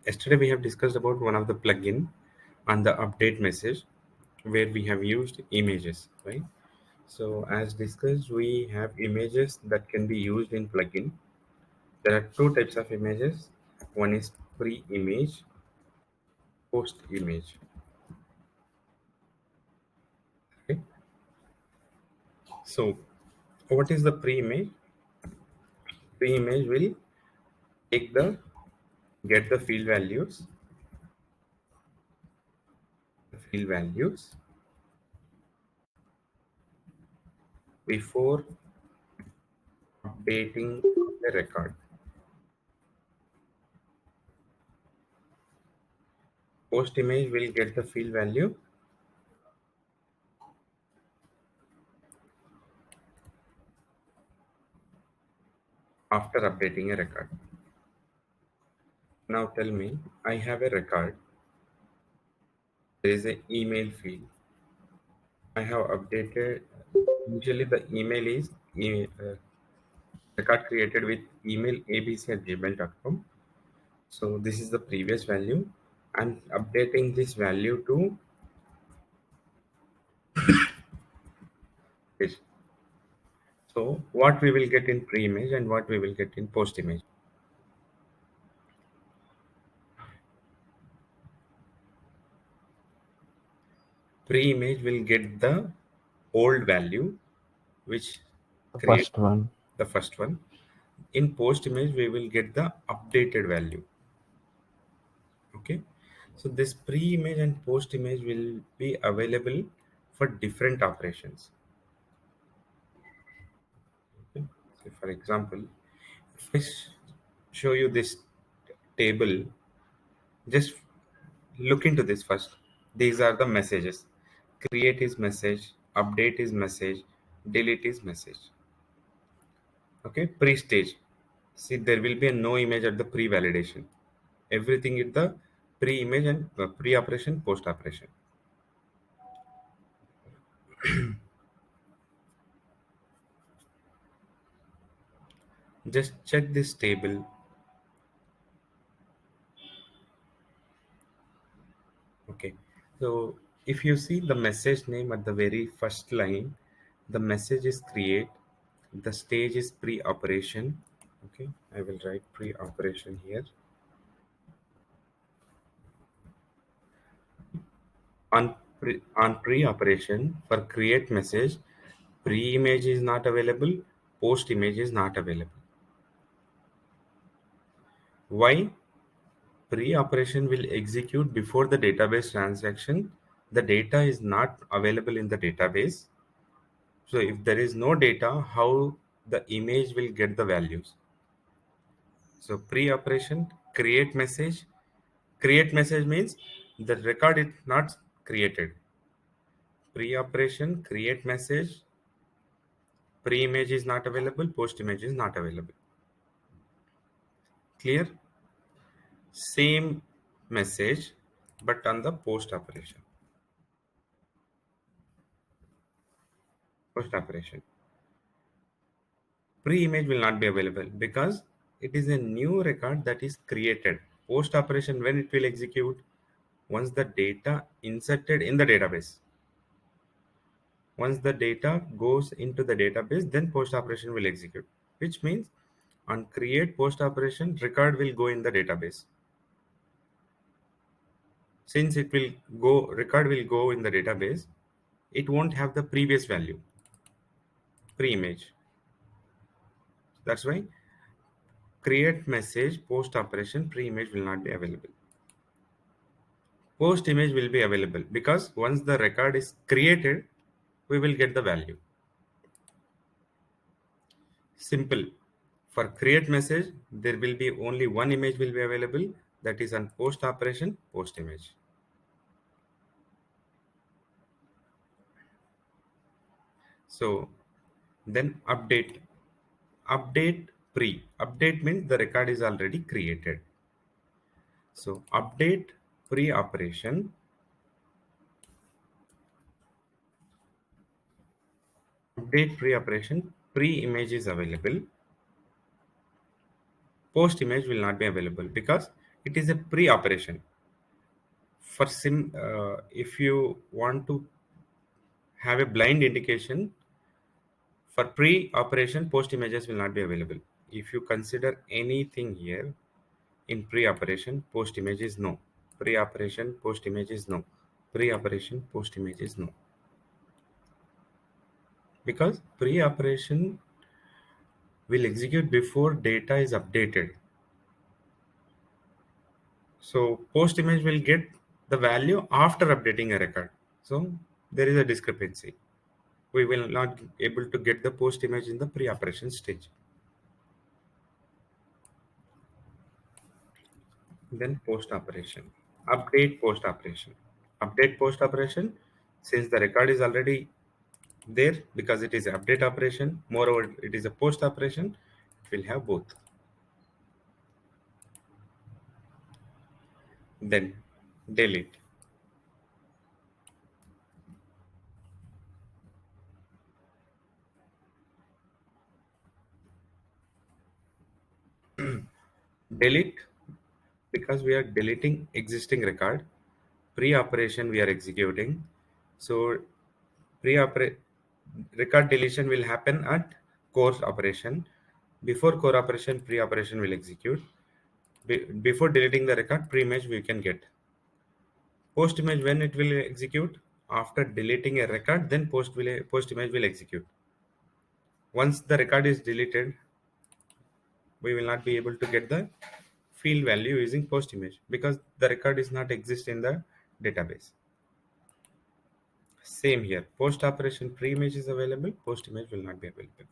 Yesterday we have discussed about one of the plugin and the update message where we have used images, right? So as discussed, we have images that can be used in plugin. There are two types of images. One is pre-image, post-image. Okay. So what is the pre-image? Pre-image will take the get the field values before updating the record. Post-image will get the field value after updating a record. Now tell me, I have a record. There is an email field. I have updated. Usually the email is record created with email abc@gmail.com. So this is the previous value. I'm updating this value to this. So what we will get in pre-image and what we will get in post-image. Pre-image will get the old value, which The create first one. the first one. In post-image, we will get the updated value. Okay. So this pre-image and post-image will be available for different operations. Okay. So for example, if I show you this table, just look into this first. These are the messages. Create is message, update is message, delete is message. Okay, pre-stage. See, there will be a no image at the pre-validation. Everything is the pre-image and pre-operation, post-operation. Just check this table. Okay, so if you see the message name at the very first line, the message is create, the stage is pre-operation. Okay, I will write pre-operation here. On pre-operation for create message, pre-image is not available, post-image is not available. Why? Pre-operation will execute before the database transaction. The data is not available in the database. So if there is no data, how the image will get the values? So pre-operation, create message. Create message means the record is not created. Pre-operation, create message. Pre-image is not available. Post-image is not available. Clear? Same message, but on the post-operation. Post-operation. Pre-image will not be available because it is a new record that is created. Post operation, when it will execute, once the data inserted in the database. Once the data goes into the database, then post operation will execute, which means on create post operation, record will go in the database. Since it will go, record will go in the database, it won't have the previous value, pre-image. That's why create message post operation pre-image will not be available. Post image will be available because once the record is created, we will get the value. Simple. For create message, there will be only one image will be available, that is on post operation post image. So then update pre. Update means the record is already created. So update pre operation. Update pre operation, pre image is available. Post image will not be available because It is a pre-operation. If you want to have a blind indication for pre-operation, post images will not be available. If you consider anything here in pre-operation, post image is no. Pre-operation, post image is no. Pre-operation, post image is no. Because pre-operation will execute before data is updated. So post image will get the value after updating a record. So there is a discrepancy. We will not able to get the post image in the pre-operation stage. Then post operation, update post operation. Since the record is already there, because it is update operation, moreover it is a post operation, it will have both. Then delete. Delete, because we are deleting existing record. Pre-operation we are executing. So pre-operate record deletion will happen at core operation. Before core operation, pre-operation will execute. Before deleting the record, pre-image we can get. Post image, when it will execute? After deleting a record, then post image will execute. Once the record is deleted, we will not be able to get the field value using post image, because the record is not exist in the database. Same here. Post operation, pre-image is available, post image will not be available.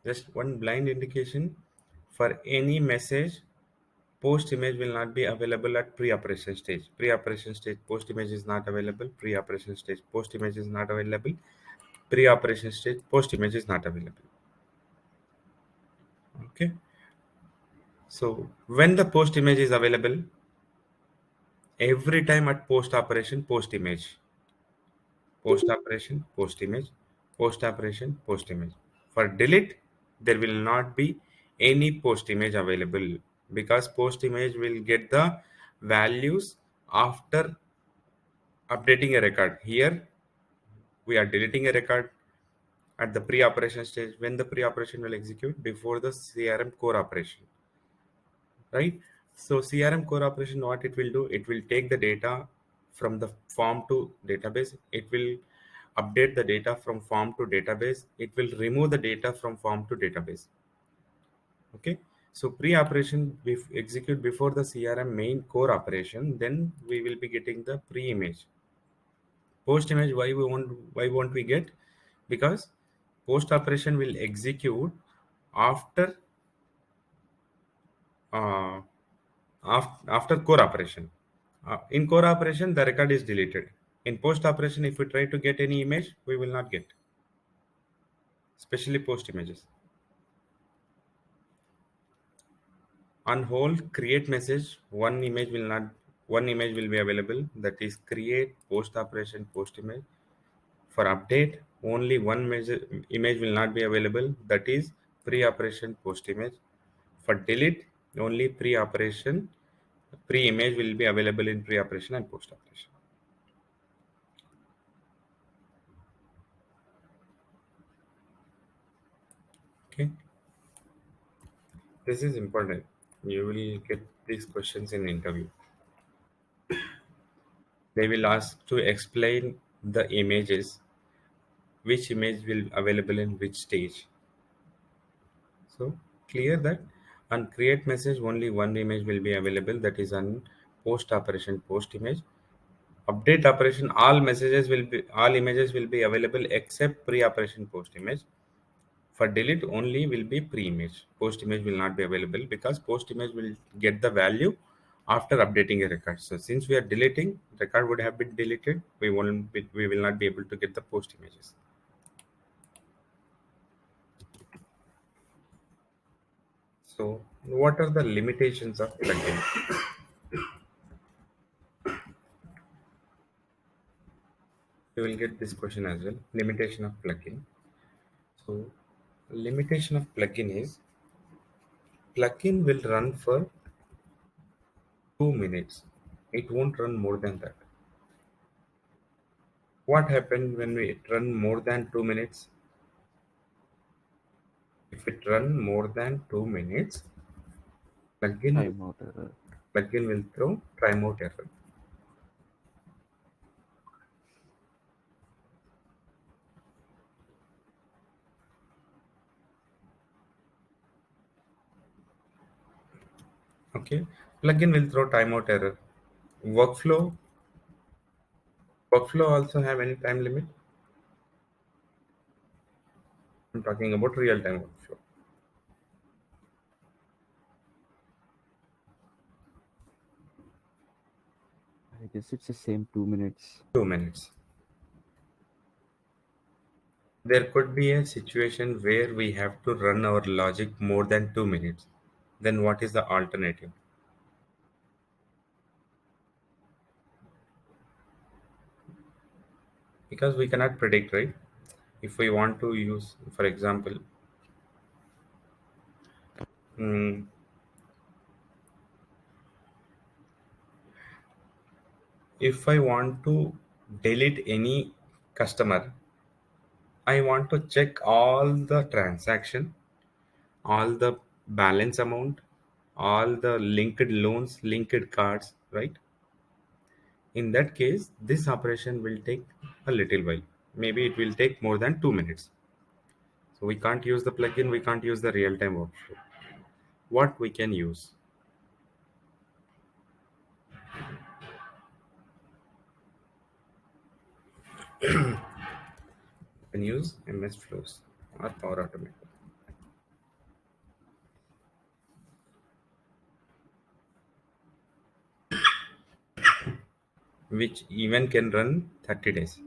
Just one blind indication: for any message, post image will not be available at pre-operation stage. Pre-operation stage, post image is not available. Pre-operation stage, post image is not available. Pre-operation stage, post image is not available. Okay. So when the post image is available, every time at post operation, post image, post operation, post image, post operation, post image. For delete, there will not be any post image available, because post image will get the values after updating a record. Here we are deleting a record at the pre-operation stage, when the pre-operation will execute before the CRM core operation, right? So CRM core operation, what it will do, it will take the data from the form to database. It will update the data from form to database. It will remove the data from form to database. Okay. So pre-operation execute before the CRM main core operation, then we will be getting the pre-image. Post image, why won't we get? Because post operation will execute after uh, after core operation. In core operation, the record is deleted. In post operation, if we try to get any image, we will not get, especially post images. On hold, create message, one image will be available, that is create post operation post image. For update, only one image will not be available, that is pre-operation post image. For delete, only pre-operation pre-image will be available in pre-operation and post-operation. Okay, this is important. You will get these questions in interview. They will ask to explain the images, which image will available in which stage. So clear that on create message, only one image will be available, that is on post operation post image. Update operation, all images will be available except pre-operation post image. For delete, only will be pre-image. Post image will not be available, because post image will get the value after updating a record. So since we are deleting, record would have been deleted. We will not be able to get the post images. So what are the limitations of plugin? You will get this question as well. Limitation of plugin. So limitation of plugin is plugin will run for 2 minutes. It won't run more than that. What happened when it run more than 2 minutes? If it run more than 2 minutes, plugin Timeout error. plugin will throw timeout error. Okay, plugin will throw timeout error. Workflow workflow also have any time limit? I'm talking about real time workflow. I guess it's the same 2 minutes. 2 minutes. There could be a situation where we have to run our logic more than 2 minutes. Then what is the alternative? Because we cannot predict, right? If we want to use, for example, mm, if I want to delete any customer, I want to check all the transaction, all the balance amount, all the linked loans, linked cards, right? In that case, this operation will take a little while. Maybe it will take more than 2 minutes. So we can't use the plugin, we can't use the real-time workflow. What we can use? We can use MS Flows or Power Automate, which even can run 30 days.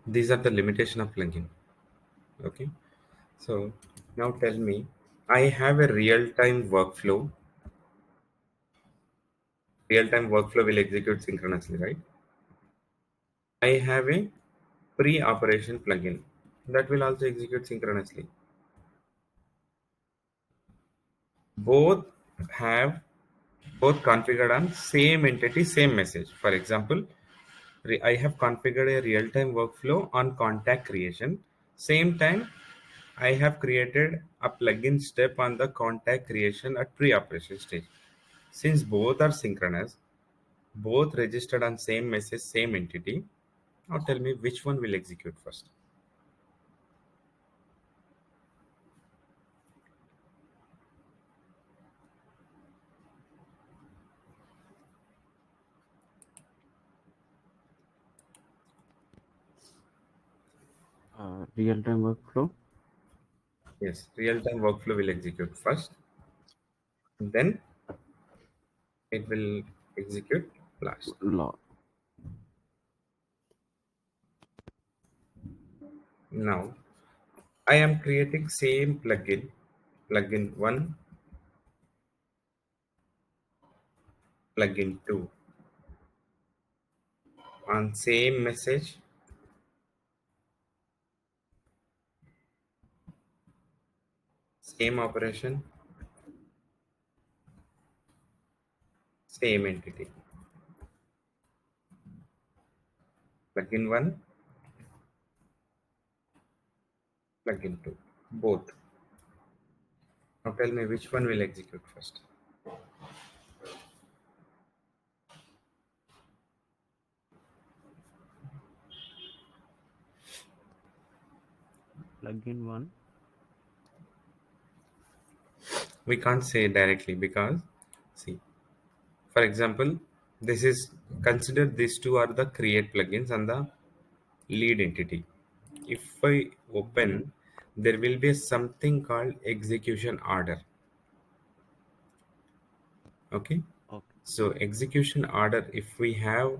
These are the limitation of plugin. Okay. So now tell me, I have a real-time workflow. Real-time workflow will execute synchronously, right? I have a pre-operation plugin that will also execute synchronously. Both have both configured on same entity, same message. For example, I have configured a real-time workflow on contact creation. Same time, I have created a plugin step on the contact creation at pre-operation stage. Since both are synchronous, both registered on same message, same entity. Now tell me which one will execute first. Real-time workflow. Yes, real-time workflow will execute first. Then it will execute last. Law. Now I am creating same plugin, plugin 1, plugin 2 on same message, same operation, same entity. Plugin 1, plugin 2, both. Now tell me which one will execute first. Plugin one. We can't say directly because, see, for example, this is consider these two are the create plugins and the lead entity. If I open, there will be something called execution order. Okay. Okay. So execution order, if we have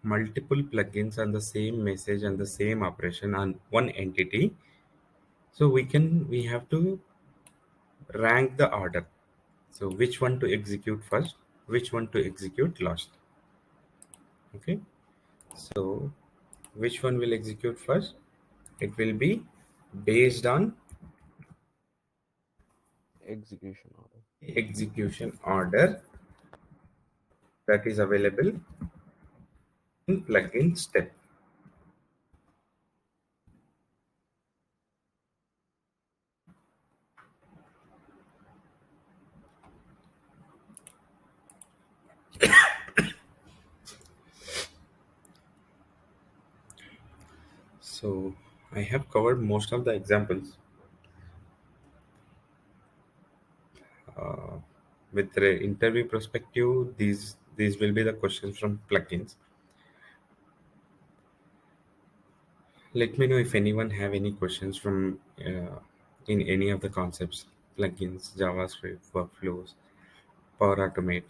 multiple plugins on the same message and the same operation on one entity, so we have to rank the order. So which one to execute first, which one to execute last. Okay, so which one will execute first? It will be based on Execution order. execution order that is available in plugin step. So I have covered most of the examples. With the interview perspective, these will be the questions from plugins. Let me know if anyone have any questions from in any of the concepts, plugins, JavaScript, workflows, Power Automate.